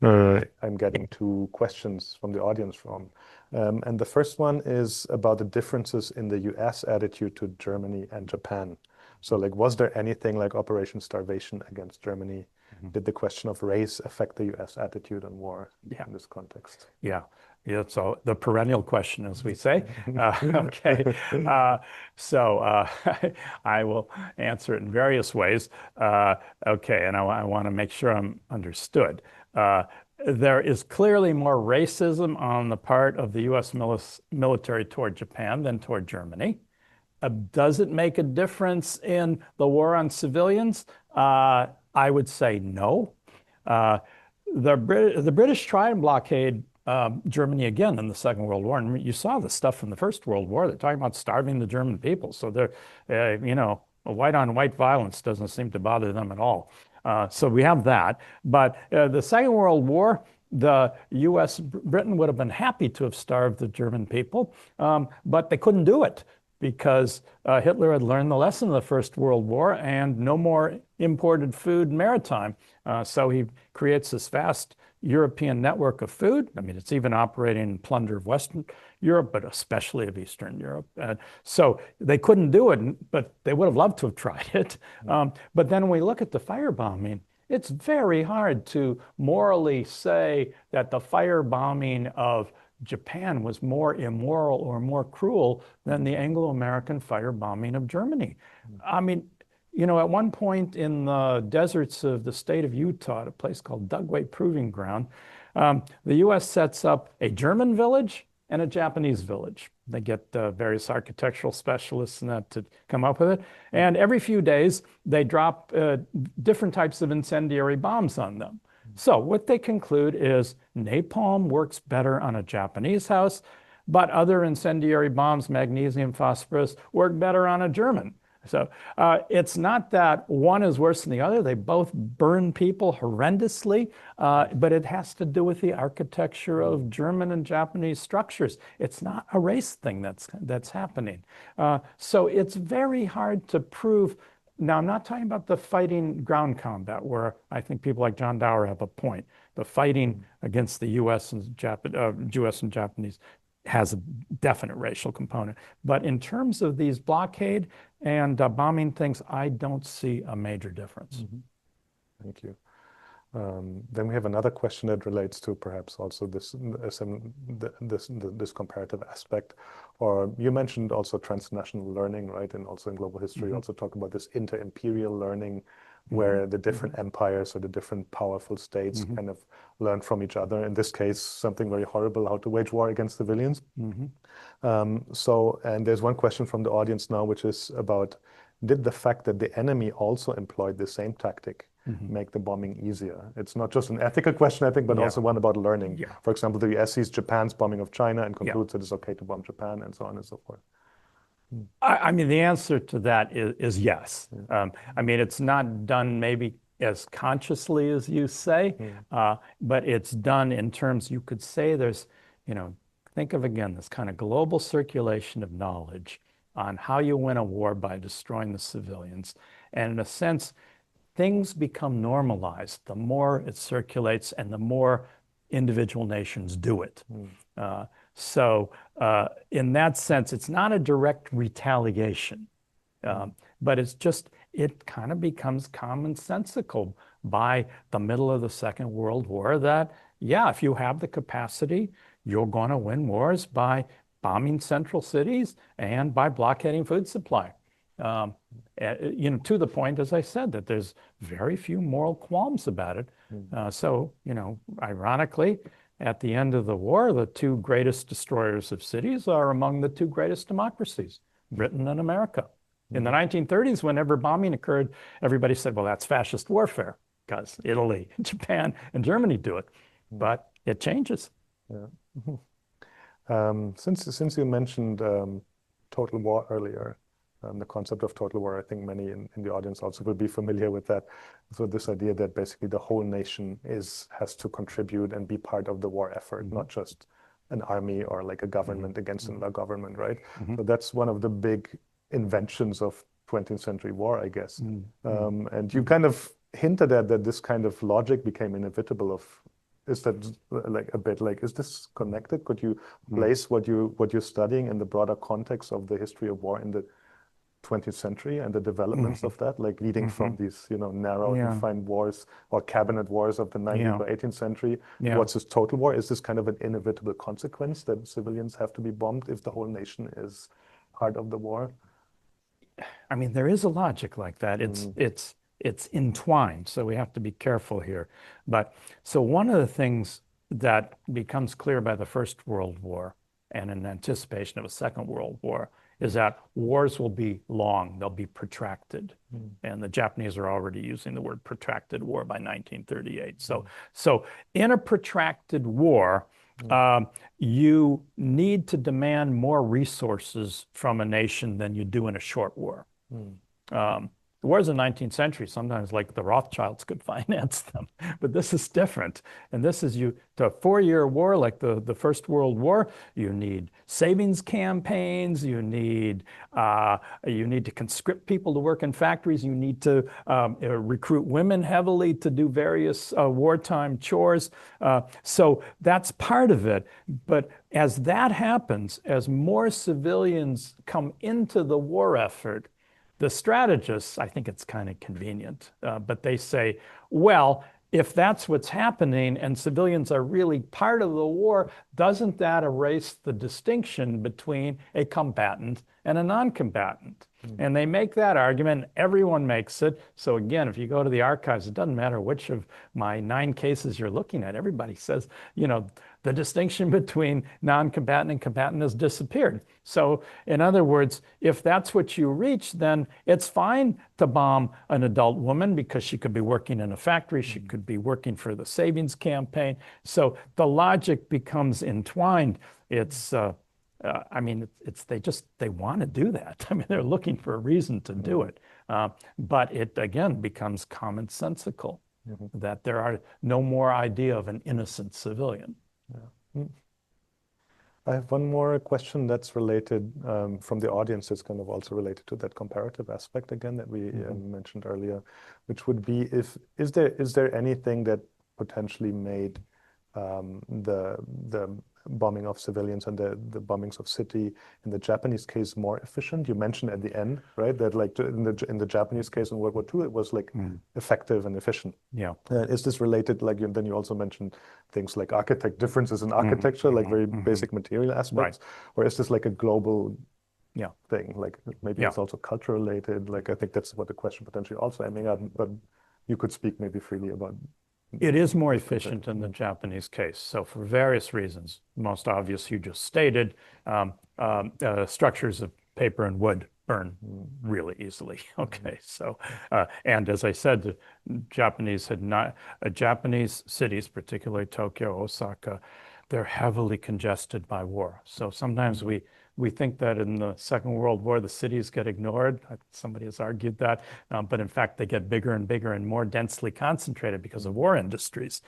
I'm getting two questions from the audience from. And the first one is about the differences in the US attitude to Germany and Japan. So like, was there anything like Operation Starvation against Germany? Did the question of race affect the US attitude on war in this context? Yeah. So the perennial question, as we say. Okay. I will answer it in various ways. Okay. And I want to make sure I'm understood. There is clearly more racism on the part of the US military toward Japan than toward Germany. Does it make a difference in the war on civilians? I would say no. The British tried and blockade Germany again in the Second World War. And you saw the stuff from the First World War. They're talking about starving the German people. So white on white violence doesn't seem to bother them at all. So we have that. But the Second World War, the Britain would have been happy to have starved the German people, but they couldn't do it because Hitler had learned the lesson of the First World War and no more imported food maritime. So he creates this vast European network of food. I mean, it's even operating in plunder of Western Europe, but especially of Eastern Europe. So they couldn't do it, but they would have loved to have tried it. But then when we look at the firebombing, it's very hard to morally say that the firebombing of Japan was more immoral or more cruel than the Anglo-American firebombing of Germany. I mean, at one point in the deserts of the state of Utah, at a place called Dugway Proving Ground, the US sets up a German village and a Japanese village. They get various architectural specialists and that to come up with it. And every few days, they drop different types of incendiary bombs on them. So what they conclude is napalm works better on a Japanese house, but other incendiary bombs, magnesium, phosphorus, work better on a German. So it's not that one is worse than the other. They both burn people horrendously, but it has to do with the architecture of German and Japanese structures. It's not a race thing that's happening. So it's very hard to prove. Now, I'm not talking about the fighting ground combat, where I think people like John Dower have a point. The fighting against the US and Japanese has a definite racial component. But in terms of these blockade and bombing things, I don't see a major difference. Thank you. Then we have another question that relates to perhaps also this comparative aspect. Or you mentioned also transnational learning, right? And also in global history, also talk about this inter-imperial learning, where the different empires or the different powerful states kind of learn from each other. In this case, something very horrible, how to wage war against civilians. And there's one question from the audience now, which is about, did the fact that the enemy also employed the same tactic make the bombing easier? It's not just an ethical question, I think, but also one about learning. For example, the US sees Japan's bombing of China and concludes that it's okay to bomb Japan, and so on and so forth. I mean, the answer to that is yes. I mean, it's not done maybe as consciously as you say, but it's done in terms, you could say there's, think of again, this kind of global circulation of knowledge. on how you win a war by destroying the civilians. And in a sense, things become normalized the more it circulates and the more individual nations do it. So in that sense, it's not a direct retaliation, but it's just, it kind of becomes commonsensical by the middle of the Second World War that, yeah, if you have the capacity, you're going to win wars by bombing central cities and by blockading food supply. You know, to the point, as I said, that there's very few moral qualms about it. So, you know, ironically, at the end of the war, the two greatest destroyers of cities are among the two greatest democracies, Britain and America. In the 1930s, whenever bombing occurred, everybody said, well, that's fascist warfare because Italy, Japan, and Germany do it. But it changes. Yeah. Since you mentioned total war earlier, the concept of total war, I think many in the audience also will be familiar with that. So this idea that basically the whole nation has to contribute and be part of the war effort, not just an army or like a government against another government, right? So that's one of the big inventions of 20th century war, I guess. And you kind of hinted at that this kind of logic became inevitable. Is that like a bit like, is this connected? Could you place what you're studying in the broader context of the history of war in the 20th century and the developments of that, like leading from these, you know, narrow defined wars or cabinet wars of the 19th or 18th century? What's this total war? Is this kind of an inevitable consequence that civilians have to be bombed if the whole nation is part of the war? I mean, there is a logic like that. It's entwined, so we have to be careful here. But so one of the things that becomes clear by the First World War and in anticipation of a Second World War is that wars will be long, they'll be protracted. And the Japanese are already using the word protracted war by 1938. So in a protracted war, you need to demand more resources from a nation than you do in a short war. The wars in the 19th century, sometimes like the Rothschilds could finance them, but this is different. And this is to a 4-year war like the First World War, you need savings campaigns, you need to conscript people to work in factories, you need to recruit women heavily to do various wartime chores. So that's part of it. But as that happens, as more civilians come into the war effort, the strategists, I think it's kind of convenient, but they say, well, if that's what's happening and civilians are really part of the war, doesn't that erase the distinction between a combatant and a non-combatant? And they make that argument, everyone makes it. So again, if you go to the archives, it doesn't matter which of my 9 cases you're looking at, everybody says, you know, the distinction between non-combatant and combatant has disappeared. So in other words, if that's what you reach, then it's fine to bomb an adult woman because she could be working in a factory, she could be working for the savings campaign. So the logic becomes entwined. It's I mean, they want to do that. I mean, they're looking for a reason to do it. But it, again, becomes commonsensical that there are no more idea of an innocent civilian. I have one more question that's related from the audience. It's kind of also related to that comparative aspect again that we mentioned earlier, which would be is there anything that potentially made the bombing of civilians and the bombings of city in the Japanese case more efficient? You mentioned at the end, right, that like in the Japanese case in World War II, it was like effective and efficient. Yeah. Is this related? Like then you also mentioned things like differences in architecture, like very basic material aspects, or is this like a global thing? Like maybe it's also culture related. Like I think that's what the question potentially also aiming at. But you could speak maybe freely about. It is more efficient in the Japanese case. So for various reasons, most obvious you just stated, structures of paper and wood burn really easily. Okay, so, and as I said, the Japanese Japanese cities, particularly Tokyo, Osaka, they're heavily congested by war. So sometimes we think that in the Second World War, the cities get ignored. Somebody has argued that, but in fact, they get bigger and bigger and more densely concentrated because of war industries.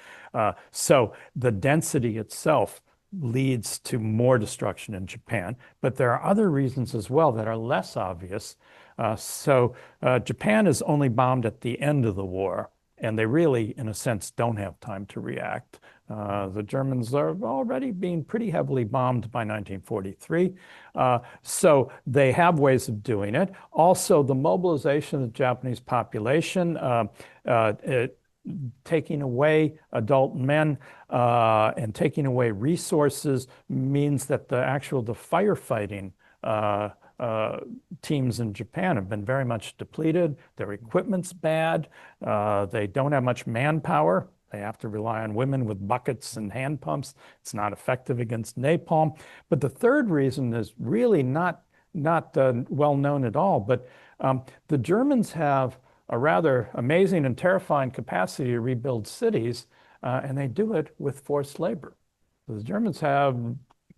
So the density itself leads to more destruction in Japan. But there are other reasons as well that are less obvious. Japan is only bombed at the end of the war, and they really, in a sense, don't have time to react. The Germans are already being pretty heavily bombed by 1943. So they have ways of doing it. Also, the mobilization of the Japanese population, taking away adult men and taking away resources means that the firefighting teams in Japan have been very much depleted. Their equipment's bad. They don't have much manpower. They have to rely on women with buckets and hand pumps. It's not effective against napalm. But the third reason is really not well known at all. But the Germans have a rather amazing and terrifying capacity to rebuild cities, and they do it with forced labor. The Germans have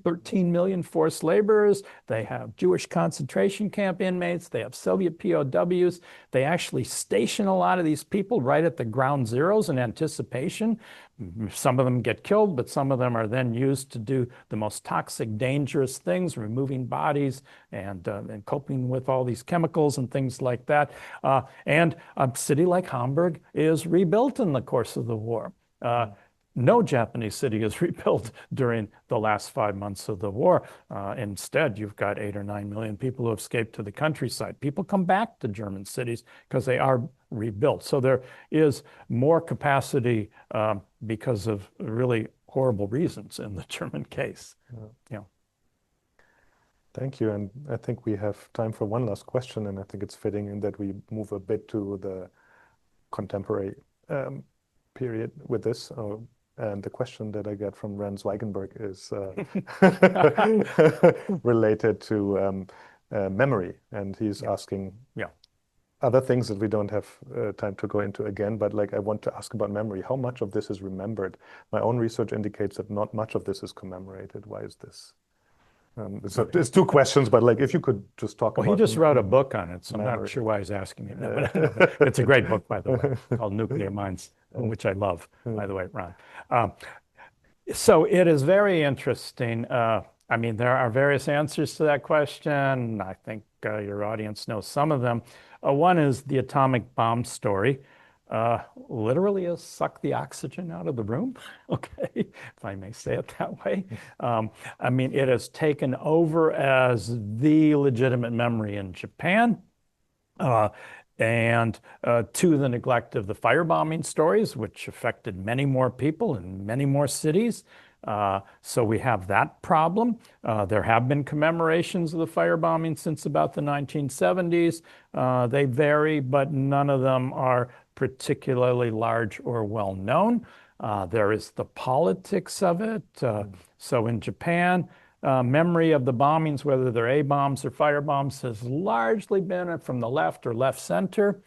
13 million forced laborers. They have Jewish concentration camp inmates. They have Soviet POWs. They actually station a lot of these people right at the ground zeros in anticipation. Some of them get killed, but some of them are then used to do the most toxic, dangerous things, removing bodies and coping with all these chemicals and things like that. And a city like Hamburg is rebuilt in the course of the war. No Japanese city is rebuilt during the last 5 months of the war. Instead, you've got 8 or 9 million people who escaped to the countryside. People come back to German cities because they are rebuilt. So there is more capacity because of really horrible reasons in the German case. Yeah. Thank you. And I think we have time for one last question, and I think it's fitting in that we move a bit to the contemporary period with this. And the question that I get from Ran Zweigenberg is related to memory. And he's asking other things that we don't have time to go into again, but like I want to ask about memory. How much of this is remembered? My own research indicates that not much of this is commemorated. Why is this? So there's two questions, but like if you could just talk about. Well, he just wrote a book on it, so I'm not sure why he's asking me. But it's a great book, by the way, called Nuclear Minds, which I love, by the way, Ron. So it is very interesting. I mean, there are various answers to that question. I think your audience knows some of them. One is the atomic bomb story. Literally has sucked the oxygen out of the room, okay, if I may say it that way. I mean, it has taken over as the legitimate memory in Japan, and to the neglect of the firebombing stories, which affected many more people in many more cities. So we have that problem. There have been commemorations of the firebombing since about the 1970s. They vary, but none of them are particularly large or well known. There is the politics of it. So in Japan, memory of the bombings, whether they're A-bombs or firebombs, has largely been from the left or left center.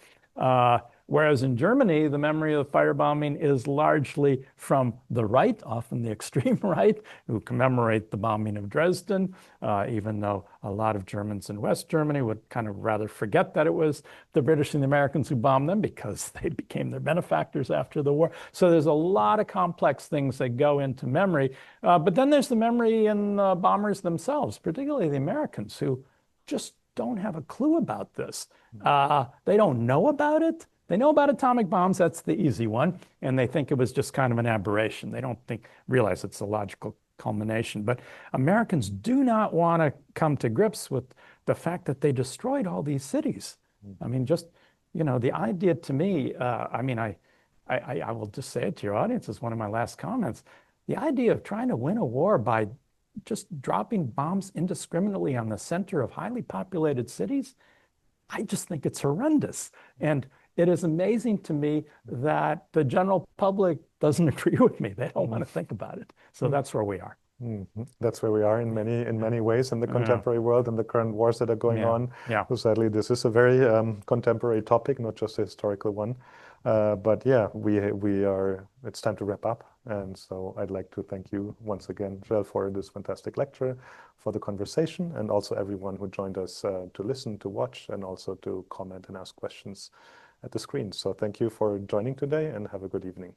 Whereas in Germany, the memory of the firebombing is largely from the right, often the extreme right, who commemorate the bombing of Dresden, even though a lot of Germans in West Germany would kind of rather forget that it was the British and the Americans who bombed them because they became their benefactors after the war. So there's a lot of complex things that go into memory. But then there's the memory in the bombers themselves, particularly the Americans, who just don't have a clue about this. They don't know about it. They know about atomic bombs, that's the easy one, and they think it was just kind of an aberration. They don't realize it's a logical culmination. But Americans do not want to come to grips with the fact that they destroyed all these cities. I mean, just, the idea to me, I mean, I will just say it to your audience as one of my last comments. The idea of trying to win a war by just dropping bombs indiscriminately on the center of highly populated cities, I just think it's horrendous. And it is amazing to me that the general public doesn't agree with me. They don't want to think about it. So that's where we are. That's where we are in many ways in the contemporary world and the current wars that are going on. So sadly, this is a very contemporary topic, not just a historical one. But yeah, it's time to wrap up. And so I'd like to thank you once again, Shel, for this fantastic lecture, for the conversation, and also everyone who joined us to listen, to watch, and also to comment and ask questions at the screen. So thank you for joining today, and have a good evening.